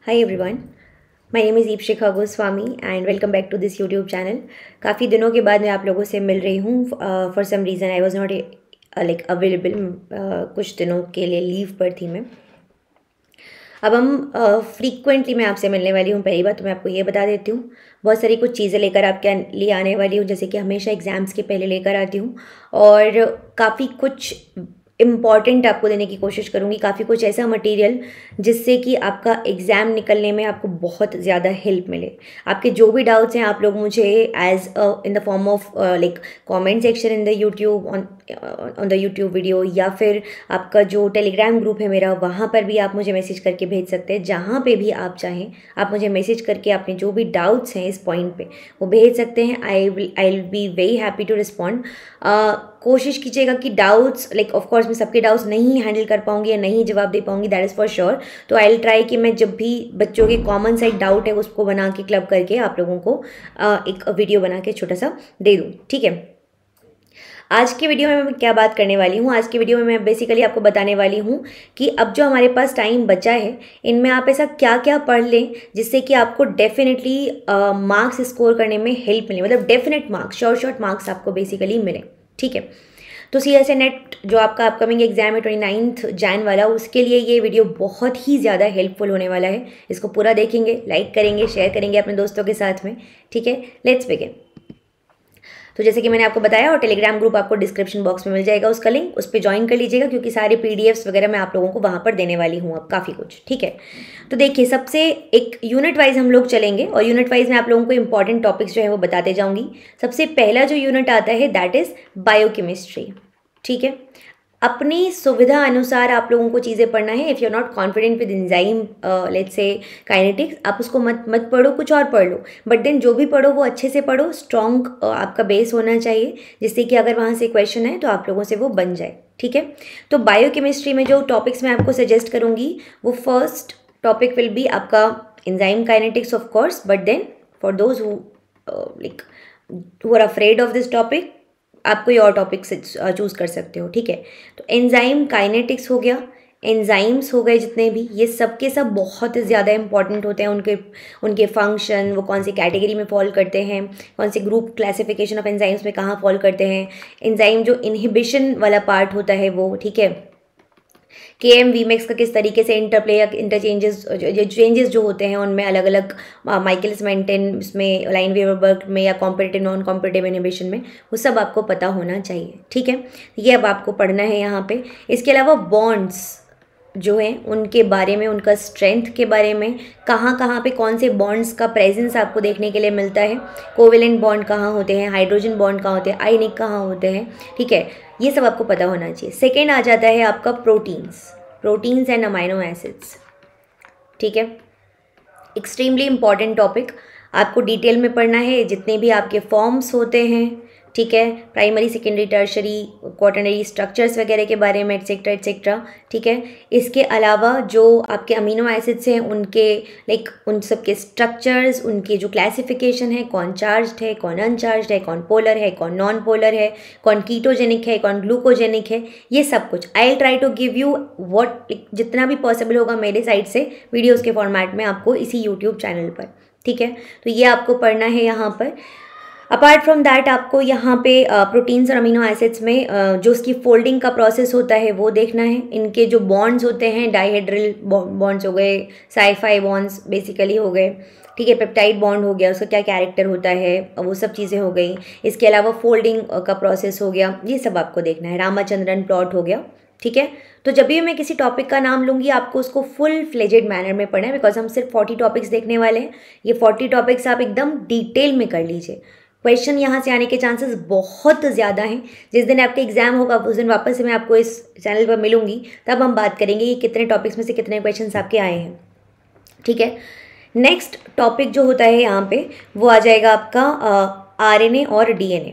Hi everyone, my name is Deepshikha Goswami and welcome back to this YouTube channel. काफ़ी दिनों के बाद मैं आप लोगों से मिल रही हूँ. For some reason I was not like available. कुछ दिनों के लिए लीव पर थी मैं. अब हम फ्रीक्वेंटली मैं आपसे मिलने वाली हूँ. पहली बात तो मैं आपको ये बता देती हूँ, बहुत सारी कुछ चीज़ें लेकर आपके लिए आने वाली हूँ, जैसे कि हमेशा एग्ज़ाम्स के पहले लेकर आती हूँ. और काफ़ी कुछ इम्पॉर्टेंट आपको देने की कोशिश करूँगी, काफ़ी कुछ ऐसा मटेरियल जिससे कि आपका एग्ज़ाम निकलने में आपको बहुत ज़्यादा हेल्प मिले. आपके जो भी डाउट्स हैं आप लोग मुझे as in the form of like comment section in the YouTube on the YouTube video, या फिर आपका जो टेलीग्राम ग्रुप है मेरा, वहाँ पर भी आप मुझे मैसेज करके भेज सकते हैं. जहाँ पे भी आप चाहें आप मुझे मैसेज करके अपने जो भी डाउट्स हैं इस पॉइंट पे वो भेज सकते हैं. I will be very happy to respond. कोशिश कीजिएगा कि डाउट्स लाइक ऑफ कोर्स मैं सबके डाउट्स नहीं हैंडल कर पाऊंगी या नहीं जवाब दे पाऊंगी, दैट इज़ फॉर श्योर. तो आई विल ट्राई कि मैं जब भी बच्चों के कॉमन साइड डाउट है उसको बना के क्लब करके आप लोगों को एक वीडियो बना के छोटा सा दे दूँ. ठीक है, आज की वीडियो में मैं क्या बात करने वाली हूँ. आज की वीडियो में मैं बेसिकली आपको बताने वाली हूँ कि अब जो हमारे पास टाइम बचा है इनमें आप ऐसा क्या क्या पढ़ लें जिससे कि आपको डेफिनेटली मार्क्स स्कोर करने में हेल्प मिले, मतलब डेफिनेट मार्क्स, शॉर्ट मार्क्स आपको बेसिकली मिले. ठीक है, तो CSA नेट जो आपका अपकमिंग एग्जाम है 29 जैन वाला, उसके लिए ये वीडियो बहुत ही ज़्यादा हेल्पफुल होने वाला है. इसको पूरा देखेंगे, लाइक करेंगे, शेयर करेंगे अपने दोस्तों के साथ में. ठीक है, लेट्स बिगिन. तो जैसे कि मैंने आपको बताया, और टेलीग्राम ग्रुप आपको डिस्क्रिप्शन बॉक्स में मिल जाएगा उसका लिंक, उस पर ज्वाइन कर लीजिएगा क्योंकि सारे PDFs वगैरह मैं आप लोगों को वहाँ पर देने वाली हूँ अब काफ़ी कुछ. ठीक है, तो देखिए सबसे एक यूनिट वाइज हम लोग चलेंगे और यूनिट वाइज मैं आप लोगों को इंपॉर्टेंट टॉपिक्स जो है वो बताते जाऊँगी. सबसे पहला जो यूनिट आता है दैट इज़ बायोकेमिस्ट्री. ठीक है, अपनी सुविधा अनुसार आप लोगों को चीज़ें पढ़ना है. If you are not confident with enzyme let's say kinetics, आप उसको मत पढ़ो, कुछ और पढ़ लो, बट देन जो भी पढ़ो वो अच्छे से पढ़ो. स्ट्रॉन्ग आपका बेस होना चाहिए जिससे कि अगर वहाँ से क्वेश्चन है तो आप लोगों से वो बन जाए. ठीक है, तो बायोकेमिस्ट्री में जो टॉपिक्स मैं आपको सजेस्ट करूँगी वो फर्स्ट टॉपिक विल बी आपका enzyme kinetics of course, but then for those who like who are afraid of this topic आप कोई और टॉपिक से चूज़ कर सकते हो. ठीक है, तो एंजाइम काइनेटिक्स हो गया, एंजाइम्स हो गए जितने भी, ये सब के सब बहुत ज़्यादा इंपॉर्टेंट होते हैं. उनके फंक्शन, वो कौन सी कैटेगरी में फॉल करते हैं, कौन से ग्रुप क्लासिफिकेशन ऑफ एंजाइम्स में कहाँ फॉल करते हैं. एंजाइम जो इनहिबिशन वाला पार्ट होता है वो, ठीक है, KM VMAX का किस तरीके से इंटरप्ले या इंटरचेंजेस चेंजेस जो होते हैं उनमें अलग अलग माइकलिस मेंटेन इसमें, लाइन वेवरबर्ग में, या कॉम्पिटिटिव नॉन कॉम्पिटिटिव इनहिबिशन में, वो सब आपको पता होना चाहिए. ठीक है, ये अब आपको पढ़ना है यहाँ पे. इसके अलावा बॉन्ड्स जो हैं उनके बारे में, उनका स्ट्रेंथ के बारे में, कहाँ कहाँ पे कौन से बॉन्ड्स का प्रेजेंस आपको देखने के लिए मिलता है, कोवेलेंट बॉन्ड कहाँ होते हैं, हाइड्रोजन बॉन्ड कहाँ होते हैं, आयनिक कहाँ होते हैं. ठीक है, ये सब आपको पता होना चाहिए. सेकेंड आ जाता है आपका प्रोटीन्स एंड अमाइनो एसिड्स. ठीक है, एक्सट्रीमली इंपॉर्टेंट टॉपिक, आपको डिटेल में पढ़ना है. जितने भी आपके फॉर्म्स होते हैं, ठीक है, primary, secondary, tertiary, quaternary structures वगैरह के बारे में, एटसेट्रा एटसेट्रा. ठीक है, इसके अलावा जो आपके अमीनो एसिड्स हैं उनके लाइक उन सब के स्ट्रक्चर्स, उनके जो क्लासिफिकेशन है, कौन चार्ज्ड है, कौन अनचार्ज्ड है, कौन पोलर है, कौन नॉन पोलर है, कौन कीटोजेनिक है, कौन ग्लूकोजेनिक है, ये सब कुछ I will try to give you what जितना भी पॉसिबल होगा मेरे साइड से वीडियोज़ के फॉर्मेट में आपको इसी यूट्यूब चैनल पर. ठीक है, तो ये आपको पढ़ना है यहाँ पर. अपार्ट फ्रॉम दैट आपको यहाँ पे प्रोटीन्स और अमीनो एसिड्स में जो उसकी फोल्डिंग का प्रोसेस होता है वो देखना है. इनके जो बॉन्ड्स होते हैं, डाइहेड्रल बॉन्ड्स हो गए, साइफाई बॉन्ड्स बेसिकली हो गए. ठीक है, पेप्टाइड बॉन्ड हो गया, उसका क्या कैरेक्टर होता है, वो सब चीज़ें हो गई. इसके अलावा फोल्डिंग का प्रोसेस हो गया, ये सब आपको देखना है. रामाचंद्रन प्लॉट हो गया. ठीक है, तो जब भी मैं किसी टॉपिक का नाम लूँगी आपको उसको फुल फ्लेजेड मैनर में पढ़ना है, बिकॉज हम सिर्फ 40 टॉपिक्स देखने वाले हैं. ये 40 टॉपिक्स आप एकदम डिटेल में कर लीजिए. क्वेश्चन यहाँ से आने के चांसेस बहुत ज़्यादा हैं. जिस दिन आपके एग्जाम होगा उस दिन वापस से मैं आपको इस चैनल पर मिलूंगी, तब हम बात करेंगे कि कितने टॉपिक्स में से कितने क्वेश्चंस आपके आए हैं. ठीक है, नेक्स्ट टॉपिक जो होता है यहाँ पे वो आ जाएगा आपका RNA और DNA,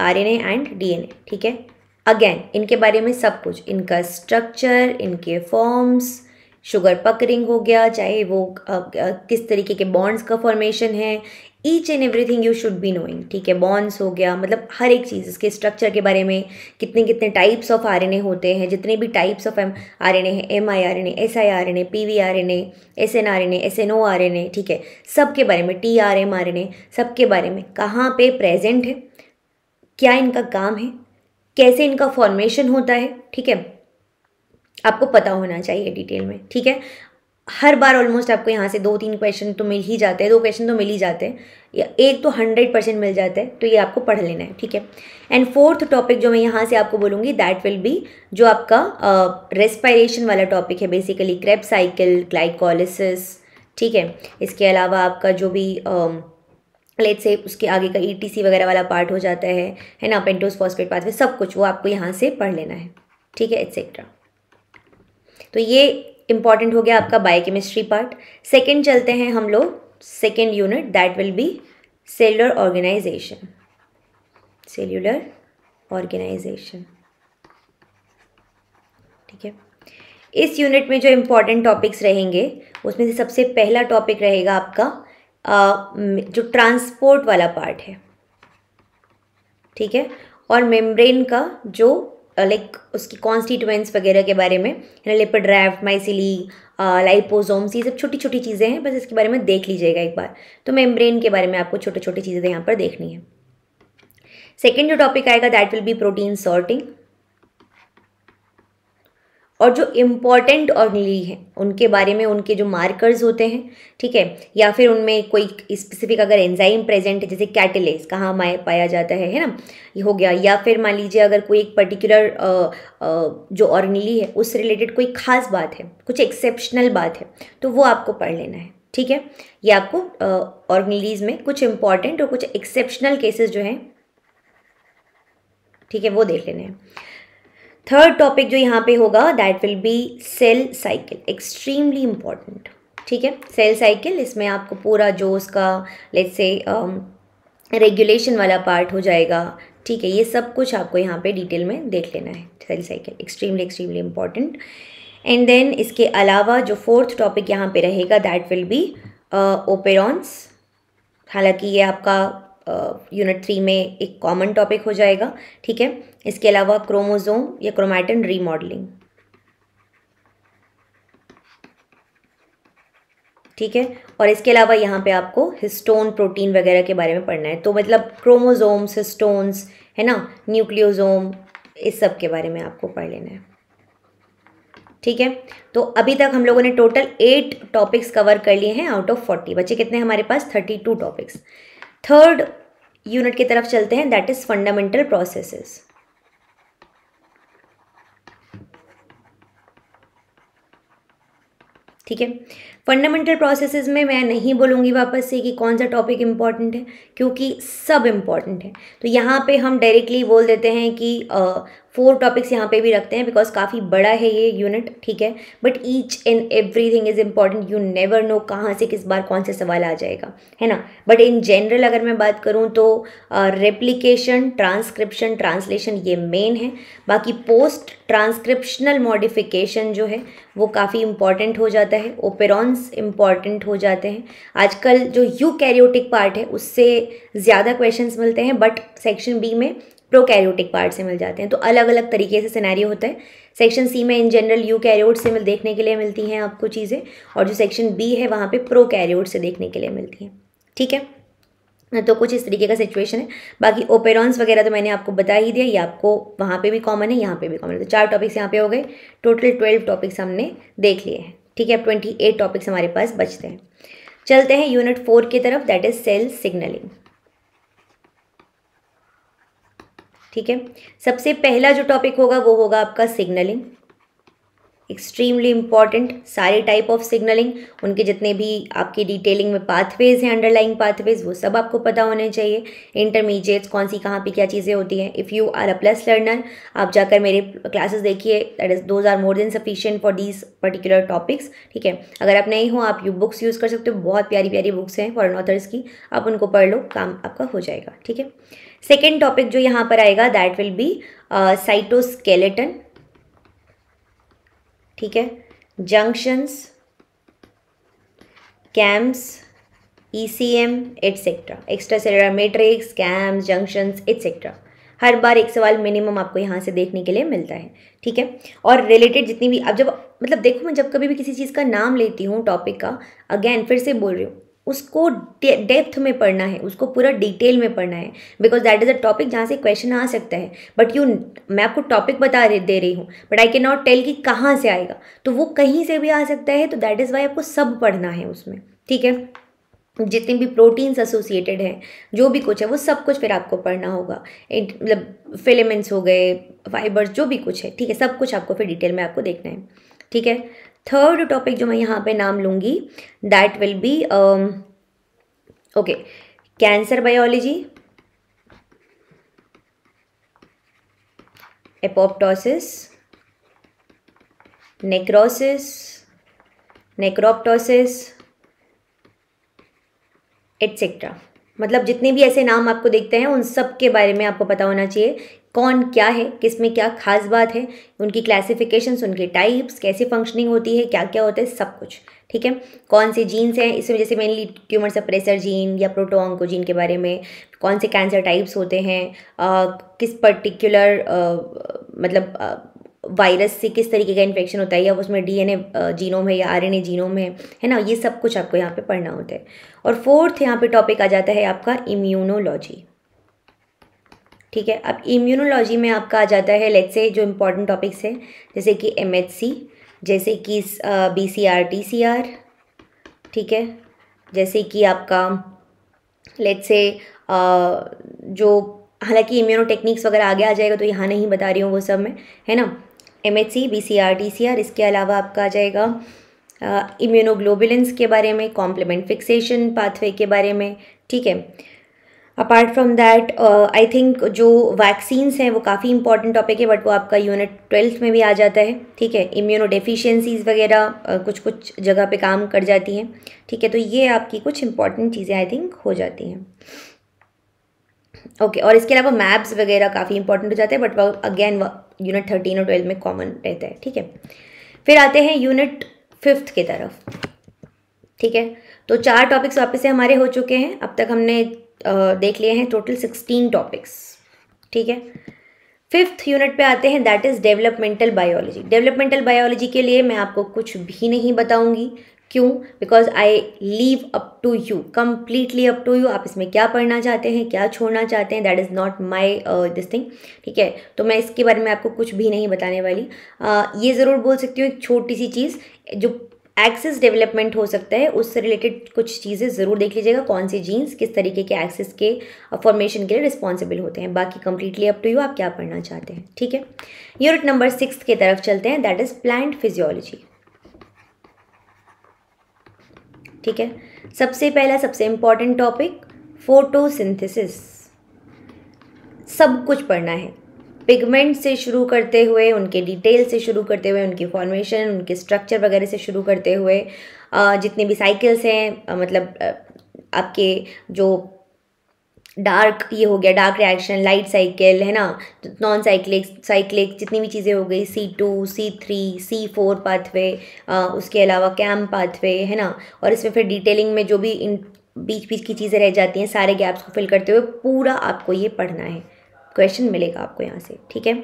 RNA एंड DNA. ठीक है, अगेन इनके बारे में सब कुछ, इनका स्ट्रक्चर, इनके फॉर्म्स, शुगर पकरिंग हो गया, चाहे वो किस तरीके के बॉन्ड्स का फॉर्मेशन है, each and everything you should be knowing, ठीक है। बॉन्ड्स हो गया, मतलब हर एक चीज़, इसके स्ट्रक्चर के बारे में, कितने कितने टाइप्स ऑफ आरएनए होते हैं, जितने भी टाइप्स ऑफ आरएनए हैं, mRNA, siRNA, pvRNA, snRNA, snORNA, ठीक है, सब के बारे में, tRmRNA, सब के बारे में, कहाँ पे प्रेजेंट है, क्या इनका काम है, कैसे इनका फॉर्मेशन होता है, ठीक है, आपको पता होना चाहिए डिटेल में, ठीक है। हर बार ऑलमोस्ट आपको यहाँ से 2-3 क्वेश्चन तो मिल ही जाते हैं, 2 क्वेश्चन तो मिल ही जाते हैं, या एक तो 100% मिल जाता है, तो ये आपको पढ़ लेना है, ठीक है। एंड फोर्थ टॉपिक जो मैं यहाँ से आपको बोलूँगी, दैट विल बी जो आपका रेस्पिरेशन वाला टॉपिक है, बेसिकली क्रेब्स साइकिल, ग्लाइकोलिसिस, ठीक है। इसके अलावा आपका जो भी लेट्स से उसके आगे का ETC वगैरह वाला पार्ट हो जाता है ना, पेंटोज फॉस्फेट पाथवे, सब कुछ वो आपको यहाँ से पढ़ लेना है, ठीक है, एटसेट्रा। तो ये इंपॉर्टेंट हो गया आपका बायोकेमिस्ट्री पार्ट। सेकंड चलते हैं हम लोग, second unit, that will be cellular organisation, cellular organisation, ठीक है। इस यूनिट में जो इम्पॉर्टेंट टॉपिक्स रहेंगे उसमें से सबसे पहला टॉपिक रहेगा आपका जो ट्रांसपोर्ट वाला पार्ट है, ठीक है, और मेम्ब्रेन का जो लाइक उसकी कॉन्स्टिट्यूएंट्स वगैरह के बारे में, लिपिड रैफ्ट, माइसिली, लाइपोसोम्स, ये सब छोटी छोटी चीज़ें हैं, बस इसके बारे में देख लीजिएगा एक बार। तो मेम्ब्रेन के बारे में आपको छोटी छोटी चीज़ें यहाँ पर देखनी है। सेकेंड जो टॉपिक आएगा that will B protein sorting, और जो इम्पॉर्टेंट ऑर्गेनेली हैं उनके बारे में, उनके जो मार्कर्स होते हैं, ठीक है, या फिर उनमें कोई स्पेसिफिक अगर एंजाइम प्रेजेंट है, जैसे कैटेलेस कहाँ पाया जाता है ना, ये हो गया, या फिर मान लीजिए अगर कोई एक पर्टिकुलर जो ऑर्गेनेली है उससे रिलेटेड कोई खास बात है, कुछ एक्सेप्शनल बात है, तो वो आपको पढ़ लेना है, ठीक है। ये आपको ऑर्गेनेलीज में कुछ इंपॉर्टेंट और कुछ एक्सेप्शनल केसेस जो हैं, ठीक है, वो देख लेने हैं। थर्ड टॉपिक जो यहाँ पे होगा that will be cell cycle, extremely important, ठीक है। सेल साइकिल, इसमें आपको पूरा जो उसका लेट्स से रेगुलेशन वाला पार्ट हो जाएगा, ठीक है, ये सब कुछ आपको यहाँ पे डिटेल में देख लेना है। Cell cycle extremely extremely important. And then इसके अलावा जो फोर्थ टॉपिक यहाँ पे रहेगा दैट विल बी ओपेरॉन्स, हालांकि ये आपका यूनिट 3 में एक कॉमन टॉपिक हो जाएगा, ठीक है। इसके अलावा क्रोमोसोम या क्रोमैटिन रीमॉडलिंग, ठीक है, और इसके अलावा यहाँ पे आपको हिस्टोन प्रोटीन वगैरह के बारे में पढ़ना है। तो मतलब क्रोमोसोम्स, हिस्टोन्स, है ना, न्यूक्लियोसोम, इस सब के बारे में आपको पढ़ लेना है, ठीक है। तो अभी तक हम लोगों ने टोटल 8 टॉपिक्स कवर कर लिए हैं आउट ऑफ 40, बच्चे कितने हमारे पास 32 टॉपिक्स। थर्ड यूनिट की तरफ चलते हैं, दैट इज फंडामेंटल प्रोसेसेस, ठीक है। फंडामेंटल प्रोसेसेस में मैं नहीं बोलूँगी वापस से कि कौन सा टॉपिक इम्पॉर्टेंट है, क्योंकि सब इम्पॉर्टेंट है। तो यहाँ पे हम डायरेक्टली बोल देते हैं कि 4 टॉपिक्स यहाँ पे भी रखते हैं, बिकॉज काफ़ी बड़ा है ये यूनिट, ठीक है। But each and everything is important, you never know कहाँ से किस बार कौन सा सवाल आ जाएगा, है ना। बट इन जनरल अगर मैं बात करूँ तो रेप्लिकेशन, ट्रांसक्रिप्शन, ट्रांसलेशन ये मेन है। बाकी पोस्ट ट्रांसक्रिप्शनल मॉडिफिकेशन जो है वो काफ़ी इंपॉर्टेंट हो जाता है, ओपेरॉन्स इंपॉर्टेंट हो जाते हैं। आजकल जो यूकैरियोटिक पार्ट है उससे ज़्यादा क्वेश्चंस मिलते हैं, बट सेक्शन बी में प्रोकैरियोटिक पार्ट से मिल जाते हैं। तो अलग अलग तरीके से सिनेरियो होता है। सेक्शन सी में इन जनरल यूकैरियोट से देखने के लिए मिलती हैं आपको चीज़ें, और जो सेक्शन बी है वहाँ पे प्रोकैरियोट से देखने के लिए मिलती हैं, ठीक है। तो कुछ इस तरीके का सिचुएशन है। बाकी ओपेरॉन्स वगैरह तो मैंने आपको बता ही दिया, ये आपको वहाँ पे भी कॉमन है, यहाँ पे भी कॉमन है। तो 4 टॉपिक्स यहाँ पे हो गए, टोटल 12 टॉपिक्स हमने देख लिए हैं, ठीक है। अब 28 टॉपिक्स हमारे पास बचते हैं। चलते हैं यूनिट 4 की तरफ, दैट इज सेल सिग्नलिंग, ठीक है। सबसे पहला जो टॉपिक होगा वो होगा आपका सिग्नलिंग, एक्सट्रीमली इंपॉर्टेंट। सारे टाइप ऑफ सिग्नलिंग, उनके जितने भी आपकी डिटेलिंग में पाथवेज हैं, अंडरलाइंग पाथवेज, वो सब आपको पता होने चाहिए। इंटरमीडिएट्स कौन सी कहाँ पे क्या चीज़ें होती हैं। If you are a plus learner, आप जाकर मेरे क्लासेस देखिए, that is those are more than sufficient for these particular topics, ठीक है। अगर आप नहीं हो, आप यू बुक्स यूज़ कर सकते हो, बहुत प्यारी प्यारी बुक्स हैं फॉरेन ऑथर्स की, आप उनको पढ़ लो, काम आपका हो जाएगा, ठीक है। सेकेंड टॉपिक जो यहाँ पर आएगा दैट विल बी साइटोस्केलेटन, ठीक है। Junctions, CAMs, ECM etcetera, extra cellular matrix, CAMs, junctions etcetera. हर बार एक सवाल मिनिमम आपको यहाँ से देखने के लिए मिलता है, ठीक है। और रिलेटेड जितनी भी, अब जब मतलब देखो, मैं जब कभी भी किसी चीज़ का नाम लेती हूँ टॉपिक का, अगेन फिर से बोल रही हूँ, उसको डेप्थ में पढ़ना है, उसको पूरा डिटेल में पढ़ना है, because that is a topic जहाँ से क्वेश्चन आ सकता है। बट मैं आपको टॉपिक दे रही हूँ, but I can not tell कि कहाँ से आएगा, तो वो कहीं से भी आ सकता है। तो दैट इज़ वाई आपको सब पढ़ना है उसमें, ठीक है। जितने भी प्रोटीन्स एसोसिएटेड हैं, जो भी कुछ है वो सब कुछ फिर आपको पढ़ना होगा। मतलब फिलामेंट्स हो गए, फाइबर्स, जो भी कुछ है, ठीक है, सब कुछ आपको फिर डिटेल में आपको देखना है, ठीक है। थर्ड टॉपिक जो मैं यहाँ पे नाम लूँगी, that will be okay, cancer biology, apoptosis, necrosis, necroptosis etcetera. मतलब जितने भी ऐसे नाम आपको दिखते हैं उन सब के बारे में आपको पता होना चाहिए, कौन क्या है, किस में क्या खास बात है, उनकी क्लासिफिकेशंस, उनके टाइप्स, कैसे फंक्शनिंग होती है, क्या क्या होता है, सब कुछ, ठीक है। कौन से जीन्स हैं इसमें, जैसे मेनली ट्यूमर सप्रेसर जीन या प्रोटोऑन्कोजीन के बारे में, कौन से कैंसर टाइप्स होते हैं, किस पर्टिकुलर मतलब वायरस से किस तरीके का इन्फेक्शन होता है, या उसमें DNA जीनोम है या RNA जीनोम है ना, ये सब कुछ आपको यहाँ पे पढ़ना होता है। और फोर्थ यहाँ पे टॉपिक आ जाता है आपका इम्यूनोलॉजी, ठीक है। अब इम्यूनोलॉजी में आपका आ जाता है, लेट्स से जो इम्पोर्टेंट टॉपिक्स हैं, जैसे कि MHC, जैसे कि BCR TCR, ठीक है, जैसे कि आपका लेट्स से जो, हालांकि इम्यूनो टेक्निक्स वगैरह आगे आ जाएगा तो यहाँ नहीं बता रही हूँ वो सब में, है ना। MHC, BCR TCR, इसके अलावा आपका आ जाएगा इम्यूनोग्लोबुलिन्स के बारे में, कॉम्प्लीमेंट फिक्सेशन पाथवे के बारे में, ठीक है। Apart from that I think जो वैक्सीन्स हैं वो काफ़ी इंपॉर्टेंट टॉपिक है, बट वो आपका यूनिट 12th में भी आ जाता है, ठीक है। इम्यूनो डेफिशिएंसीज वगैरह कुछ कुछ जगह पे काम कर जाती हैं, ठीक है। तो ये आपकी कुछ इंपॉर्टेंट चीज़ें आई थिंक हो जाती हैं, ओके। और इसके अलावा मैप्स वगैरह काफ़ी इंपॉर्टेंट हो जाते हैं, बट अगेन यूनिट 13 और 12 में कॉमन रहता है, ठीक है। फिर आते हैं यूनिट 5th की तरफ, ठीक है। तो 4 टॉपिक्स वापस से हमारे हो चुके हैं, अब तक हमने देख लिए हैं टोटल 16 टॉपिक्स, ठीक है। 5th यूनिट पे आते हैं, that is developmental biology. Developmental biology के लिए मैं आपको कुछ भी नहीं बताऊंगी, क्यों? Because I leave up to you, completely up to you. आप इसमें क्या पढ़ना चाहते हैं, क्या छोड़ना चाहते हैं, that is not my this thing, ठीक है। तो मैं इसके बारे में आपको कुछ भी नहीं बताने वाली। ये ज़रूर बोल सकती हूँ एक छोटी सी चीज़, जो एक्सिस डेवलपमेंट हो सकता है उससे रिलेटेड कुछ चीज़ें ज़रूर देख लीजिएगा, कौन सी जीन्स किस तरीके के एक्सिस के फॉर्मेशन के लिए रिस्पॉन्सिबल होते हैं। बाकी कंप्लीटली अप टू यू, आप क्या पढ़ना चाहते हैं, ठीक है। यूनिट नंबर 6 की तरफ चलते हैं, दैट इज़ प्लांट फिजियोलॉजी, ठीक है। सबसे पहला सबसे इंपॉर्टेंट टॉपिक फोटोसिंथेसिस, सब कुछ पढ़ना है, पिगमेंट से शुरू करते हुए, उनके डिटेल से शुरू करते हुए, उनकी फॉर्मेशन, उनके स्ट्रक्चर वगैरह से शुरू करते हुए, जितने भी साइकिल्स हैं, मतलब आपके जो डार्क, ये हो गया डार्क रिएक्शन, लाइट साइकिल, है ना, नॉन साइक्लिक जितनी भी चीज़ें हो गई, C2, C3, C4 पाथवे, उसके अलावा कैम पाथवे, है ना। और इसमें फिर डिटेलिंग में जो भी इन बीच बीच की चीज़ें रह जाती हैं, सारे गैप्स को फिल करते हुए पूरा आपको ये पढ़ना है, क्वेश्चन मिलेगा आपको यहाँ से, ठीक है।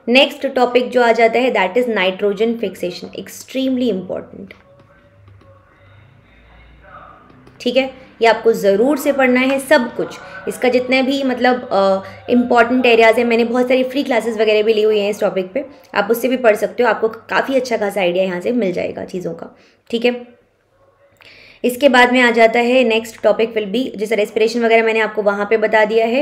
नेक्स्ट टॉपिक जो आ जाता है, that is nitrogen fixation, extremely important, ठीक है। ये आपको ज़रूर से पढ़ना है सब कुछ, इसका जितने भी मतलब इम्पॉर्टेंट एरियाज़ हैं, मैंने बहुत सारी फ्री क्लासेस वगैरह भी ली हुई हैं इस टॉपिक पे, आप उससे भी पढ़ सकते हो, आपको काफ़ी अच्छा खासा आइडिया यहाँ से मिल जाएगा चीज़ों का, ठीक है। इसके बाद में आ जाता है नेक्स्ट टॉपिक विल बी, जैसे रेस्पिरेशन वगैरह मैंने आपको वहाँ पे बता दिया है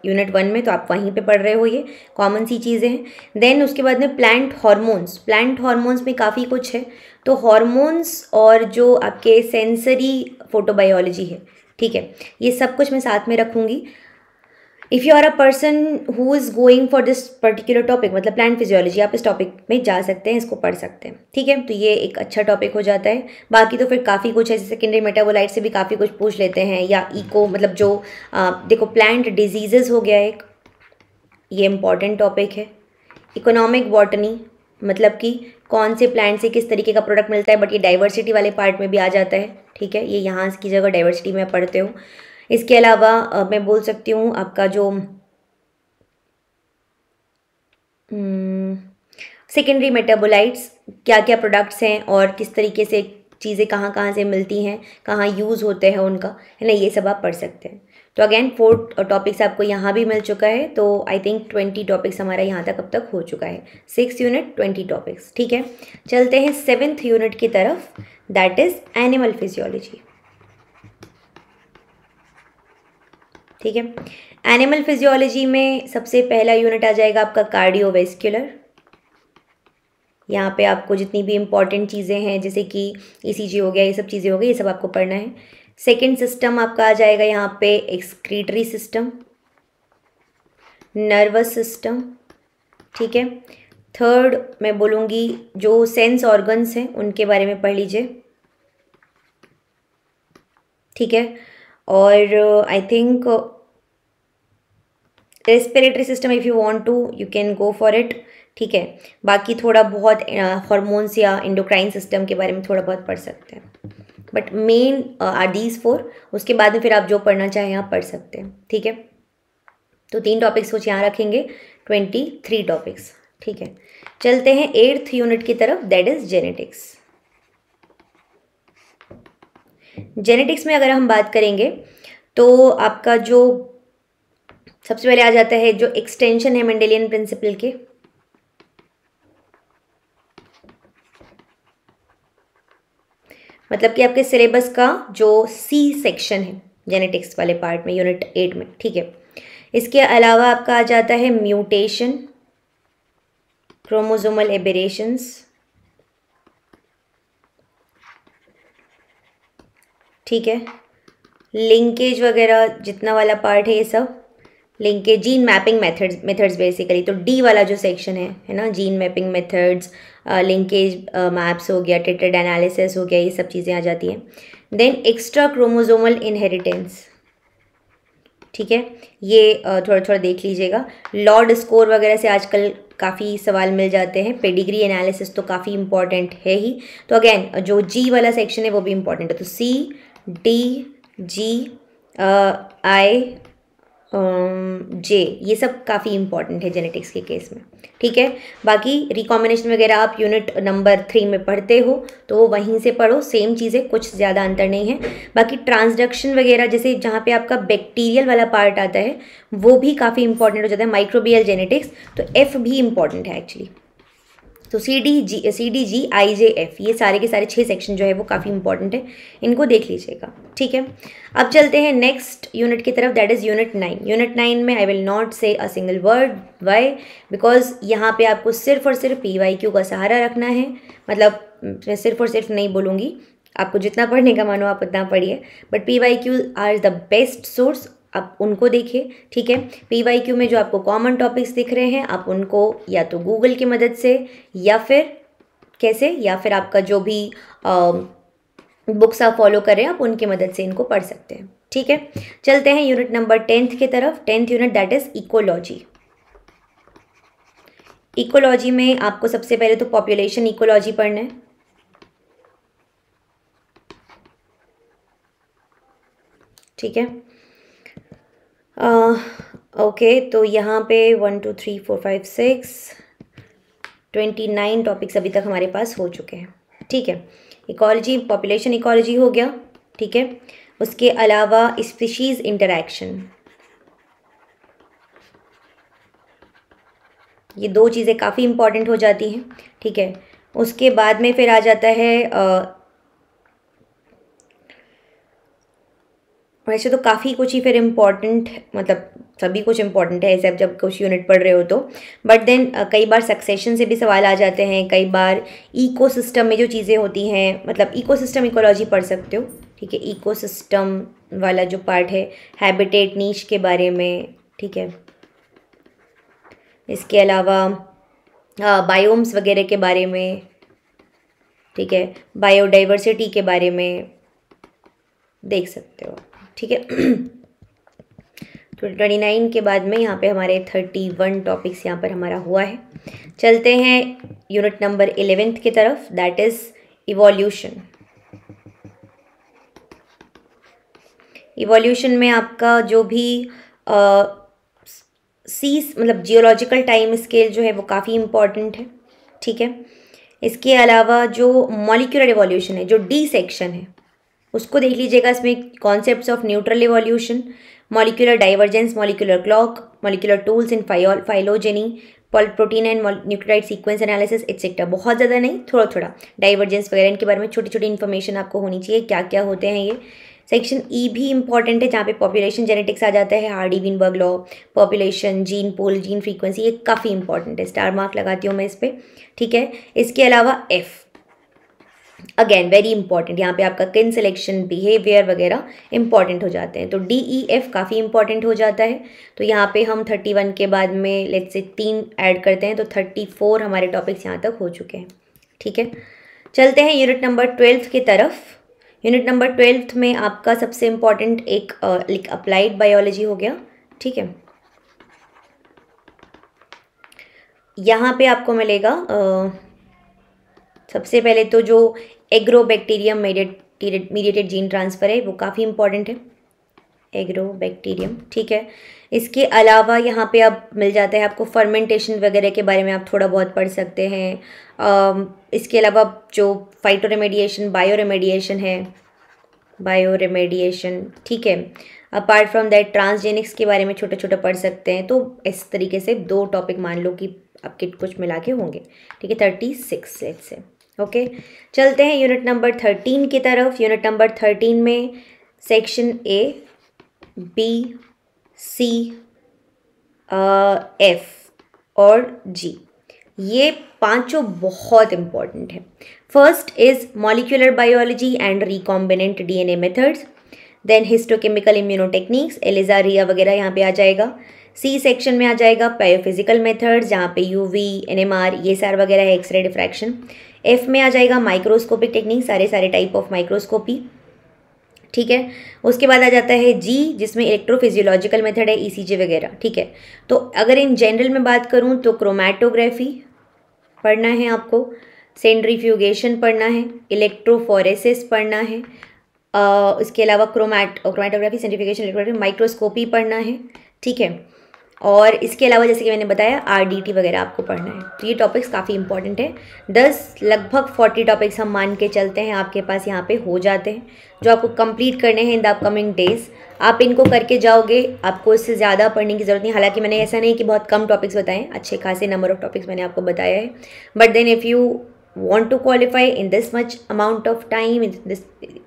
यूनिट 1 में, तो आप वहीं पे पढ़ रहे हो, ये कॉमन सी चीज़ें हैं। देन उसके बाद में प्लांट हार्मोन्स, प्लांट हार्मोन्स में काफ़ी कुछ है, तो हार्मोन्स और जो आपके सेंसरी फोटोबायोलॉजी है, ठीक है, ये सब कुछ मैं साथ में रखूँगी। If you are a person who is going for this particular topic, मतलब प्लांट फिजियोलॉजी, आप इस टॉपिक में जा सकते हैं, इसको पढ़ सकते हैं, ठीक है। तो ये एक अच्छा टॉपिक हो जाता है। बाकी तो फिर काफ़ी कुछ है, जैसे सेकेंडरी मेटाबोलाइट से भी काफ़ी कुछ पूछ लेते हैं, या इको, मतलब जो देखो प्लांट डिजीजेज हो गया एक, ये इम्पॉर्टेंट टॉपिक है। इकोनॉमिक बॉटनी, मतलब कि कौन से प्लांट से किस तरीके का प्रोडक्ट मिलता है, बट ये डाइवर्सिटी वाले पार्ट में भी आ जाता है, ठीक है, ये यहाँ की जगह डाइवर्सिटी में पढ़ते हो। इसके अलावा मैं बोल सकती हूँ आपका जो सेकेंडरी मेटाबोलाइट्स, क्या क्या प्रोडक्ट्स हैं और किस तरीके से चीज़ें कहाँ कहाँ से मिलती हैं, कहाँ यूज़ होते हैं उनका, है ना, ये सब आप पढ़ सकते हैं। तो अगेन 4 टॉपिक्स आपको यहाँ भी मिल चुका है, तो आई थिंक 20 टॉपिक्स हमारा यहाँ तक अब तक हो चुका है। 6 यूनिट 20 टॉपिक्स, ठीक है। चलते हैं 7th यूनिट की तरफ, दैट इज़ एनिमल फिजियोलॉजी, ठीक है। एनिमल फिजियोलॉजी में सबसे पहला यूनिट आ जाएगा आपका कार्डियोवेस्कुलर। यहाँ पे आपको जितनी भी इम्पॉर्टेंट चीज़ें हैं जैसे कि ईसीजी हो गया, ये सब चीज़ें हो गई, ये सब आपको पढ़ना है। सेकंड सिस्टम आपका आ जाएगा यहाँ पे एक्सक्रीटरी सिस्टम, नर्वस सिस्टम, ठीक है। थर्ड मैं बोलूँगी जो सेंस ऑर्गन्स हैं उनके बारे में पढ़ लीजिए, ठीक है। और I think respiratory system if you want to you can go for it, ठीक है। बाकी थोड़ा बहुत हार्मोन्स या इंडोक्राइन सिस्टम के बारे में थोड़ा बहुत पढ़ सकते हैं, बट मेन आर दीज 4। उसके बाद में फिर आप जो पढ़ना चाहें आप पढ़ सकते हैं, ठीक है। तो 3 टॉपिक्स कुछ यहाँ रखेंगे, 23 टॉपिक्स, ठीक है। चलते हैं 8th यूनिट की तरफ, दैट इज जेनेटिक्स। जेनेटिक्स में अगर हम बात करेंगे तो आपका जो सबसे पहले आ जाता है जो एक्सटेंशन है मेंडेलियन प्रिंसिपल के, मतलब कि आपके सिलेबस का जो सी सेक्शन है जेनेटिक्स वाले पार्ट में, यूनिट 8 में, ठीक है। इसके अलावा आपका आ जाता है म्यूटेशन, क्रोमोसोमल एबेरेशंस, ठीक है। लिंकेज वगैरह जितना वाला पार्ट है ये सब, linkage, gene mapping methods basically, तो डी वाला जो सेक्शन है ना, gene mapping methods, linkage maps हो गया, टेट्राड एनालिसिस हो गया, ये सब चीज़ें आ जाती हैं। देन एक्स्ट्रा क्रोमोसोमल इनहेरिटेंस, ठीक है, ये थोड़ा थोड़ा देख लीजिएगा। लॉर्ड स्कोर वगैरह से आजकल काफ़ी सवाल मिल जाते हैं। पेडिग्री एनालिसिस तो काफ़ी इंपॉर्टेंट है ही। तो अगेन जो जी वाला सेक्शन है वो भी इंपॉर्टेंट है, तो सी डी जी आई जे, ये सब काफ़ी इंपॉर्टेंट है जेनेटिक्स के केस में, ठीक है। बाकी रिकॉम्बिनेशन वगैरह आप यूनिट नंबर 3 में पढ़ते हो तो वो वहीं से पढ़ो, सेम चीज़ें, कुछ ज़्यादा अंतर नहीं है। बाकी ट्रांसडक्शन वगैरह जैसे जहाँ पे आपका बैक्टीरियल वाला पार्ट आता है वो भी काफ़ी इंपॉर्टेंट हो जाता है, माइक्रोबियल जेनेटिक्स, तो एफ भी इंपॉर्टेंट है एक्चुअली। तो सी डी जी आई जे एफ, ये सारे के सारे 6 सेक्शन जो है वो काफ़ी इंपॉर्टेंट है, इनको देख लीजिएगा, ठीक है। अब चलते हैं नेक्स्ट यूनिट की तरफ, दैट इज़ यूनिट 9। यूनिट 9 में आई will not say a single word, why, because यहाँ पे आपको सिर्फ और सिर्फ PYQ का सहारा रखना है। मतलब मैं सिर्फ और सिर्फ नहीं बोलूँगी, आपको जितना पढ़ने का मानो आप उतना पढ़िए, but PYQ are the best source, आप उनको देखिए, ठीक है। PYQ में जो आपको कॉमन टॉपिक्स दिख रहे हैं आप उनको या तो गूगल की मदद से या फिर कैसे, या फिर आपका जो भी बुक्स आप फॉलो कर रहे हैं आप उनकी मदद से इनको पढ़ सकते हैं, ठीक है। चलते हैं यूनिट नंबर 10th की तरफ, 10th unit that is ecology. Ecology में आपको सबसे पहले तो पॉपुलेशन इकोलॉजी पढ़ना है, ठीक है। ओके, तो यहाँ पे 1 2 3 4 5 6 29 टॉपिक्स अभी तक हमारे पास हो चुके हैं, ठीक है। इकोलॉजी, पॉपुलेशन इकोलॉजी हो गया, ठीक है। उसके अलावा स्पीशीज़ इंटरैक्शन, ये 2 चीज़ें काफ़ी इंपॉर्टेंट हो जाती हैं, ठीक है। उसके बाद में फिर आ जाता है वैसे तो काफ़ी कुछ ही फिर इम्पॉर्टेंट, मतलब सभी कुछ इम्पॉर्टेंट है ऐसे आप जब कुछ यूनिट पढ़ रहे हो तो, बट देन कई बार सक्सेशन से भी सवाल आ जाते हैं, कई बार इकोसिस्टम में जो चीज़ें होती हैं, मतलब इकोसिस्टम इकोलॉजी पढ़ सकते हो, ठीक है। इकोसिस्टम वाला जो पार्ट है, हैबिटेट नीश के बारे में, ठीक है। इसके अलावा बायोम्स वगैरह के बारे में, ठीक है, बायोडाइवर्सिटी के बारे में देख सकते हो, ठीक है। तो 29 के बाद में यहाँ पे हमारे 31 टॉपिक्स यहाँ पर हमारा हुआ है। चलते हैं यूनिट नंबर 11th की तरफ, दैट इज़ इवोल्यूशन। इवोल्यूशन में आपका जो भी मतलब जियोलॉजिकल टाइम स्केल जो है वो काफ़ी इम्पॉर्टेंट है, ठीक है। इसके अलावा जो मॉलिक्यूलर इवोल्यूशन है, जो डी सेक्शन है, उसको देख लीजिएगा। इसमें concepts of neutral evolution, molecular divergence, molecular clock, molecular tools in phylogeny, protein and nucleotide sequence analysis etcetera. बहुत ज़्यादा नहीं, थोड़ा थोड़ा डाइवर्जेंस वगैरह इनके बारे में छोटी छोटी इन्फॉर्मेशन आपको होनी चाहिए, क्या क्या होते हैं ये। सेक्शन ई भी इंपॉर्टेंट है, जहाँ पे पॉपुलेशन जेनेटिक्स आ जाता है, Hardy-Weinberg law, population, gene pool, gene frequency, ये काफ़ी इंपॉर्टेंट है, स्टार मार्क लगाती हूँ मैं इस पर, ठीक है। इसके अलावा एफ अगेन वेरी इंपॉर्टेंट, यहाँ पे आपका किन सिलेक्शन, बिहेवियर वगैरह इंपॉर्टेंट हो जाते हैं। तो डी ई एफ काफ़ी इंपॉर्टेंट हो जाता है। तो यहाँ पे हम 31 के बाद में लेट्स से 3 ऐड करते हैं, तो 34 हमारे टॉपिक्स यहाँ तक हो चुके हैं, ठीक है। चलते हैं यूनिट नंबर 12 की तरफ। यूनिट नंबर 12 में आपका सबसे इम्पॉर्टेंट एक अप्लाइड बायोलॉजी हो गया, ठीक है। यहाँ पे आपको मिलेगा सबसे पहले तो जो एग्रोबैक्टीरियम मीडिएटेड जीन ट्रांसफ़र है वो काफ़ी इंपॉर्टेंट है, एग्रोबैक्टीरियम, ठीक है। इसके अलावा यहाँ पे अब मिल जाता है आपको फर्मेंटेशन वगैरह के बारे में आप थोड़ा बहुत पढ़ सकते हैं। इसके अलावा जो फाइटो रेमेडिएशन, बायो रेमेडिएशन, ठीक है। अपार्ट फ्रॉम दैट ट्रांसजेनिक्स के बारे में छोटे छोटे पढ़ सकते हैं। तो इस तरीके से 2 टॉपिक मान लो कि आपके कुछ मिला के होंगे, ठीक है, 36 लेट्स से, ओके। चलते हैं यूनिट नंबर 13 की तरफ। यूनिट नंबर 13 में section A, B, C, F और जी, ये पांचों बहुत इंपॉर्टेंट है। First is molecular biology and recombinant DNA methods, then histochemical immunotechniques, ELISA RIA वगैरह यहाँ पे आ जाएगा। सी सेक्शन में आ जाएगा बायोफिजिकल मेथड्स, जहाँ पे यूवी, एनएमआर, ये सार वगैरह है, एक्सरे डिफ्रैक्शन। एफ में आ जाएगा माइक्रोस्कोपिक टेक्निक, सारे टाइप ऑफ माइक्रोस्कोपी, ठीक है। उसके बाद आ जाता है जी, जिसमें इलेक्ट्रोफिजियोलॉजिकल मेथड है, ईसीजी वगैरह, ठीक है। तो अगर इन जनरल में बात करूँ तो क्रोमैटोग्राफी पढ़ना है आपको, सेंट्रीफ्यूगेशन पढ़ना है, इलेक्ट्रोफोरेसिस पढ़ना है, इसके अलावा क्रोमैटोग्राफी, सेंट्रीफ्यूगेशन, इलेक्ट्रोफोरेसिस, माइक्रोस्कोपी पढ़ना है, ठीक है। और इसके अलावा जैसे कि मैंने बताया आरडीटी वगैरह आपको पढ़ना है। तो ये टॉपिक्स काफ़ी इंपॉर्टेंट है। 10 लगभग 40 टॉपिक्स हम मान के चलते हैं आपके पास यहाँ पे हो जाते हैं, जो आपको कंप्लीट करने हैं इन द अपकमिंग डेज। आप इनको करके जाओगे, आपको इससे ज़्यादा पढ़ने की ज़रूरत नहीं। हालांकि मैंने ऐसा नहीं कि बहुत कम टॉपिक्स बताएं, अच्छे खासे नंबर ऑफ टॉपिक्स मैंने आपको बताया है। But then if you want to qualify in this much amount of time,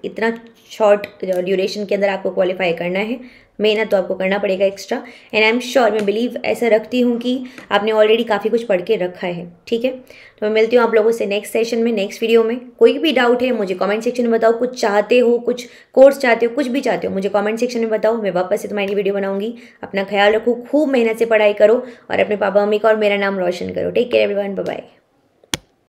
इतना शॉर्ट ड्यूरेशन के अंदर आपको क्वालिफाई करना है, मेहनत तो आपको करना पड़ेगा extra. And I am sure, मैं बिलीव ऐसा रखती हूँ कि आपने ऑलरेडी काफ़ी कुछ पढ़ के रखा है, ठीक है। तो मैं मिलती हूँ आप लोगों से नेक्स्ट सेशन में, नेक्स्ट वीडियो में। कोई भी डाउट है मुझे कमेंट सेक्शन में बताओ, कुछ चाहते हो, कुछ कोर्स चाहते हो, कुछ भी चाहते हो, मुझे कमेंट सेक्शन में बताओ, मैं वापस से तुम्हारी वीडियो बनाऊंगी। अपना ख्याल रखो, खूब मेहनत से पढ़ाई करो और अपने पापा मम्मी का और मेरा नाम रोशन करो। Take care everyone, bye bye.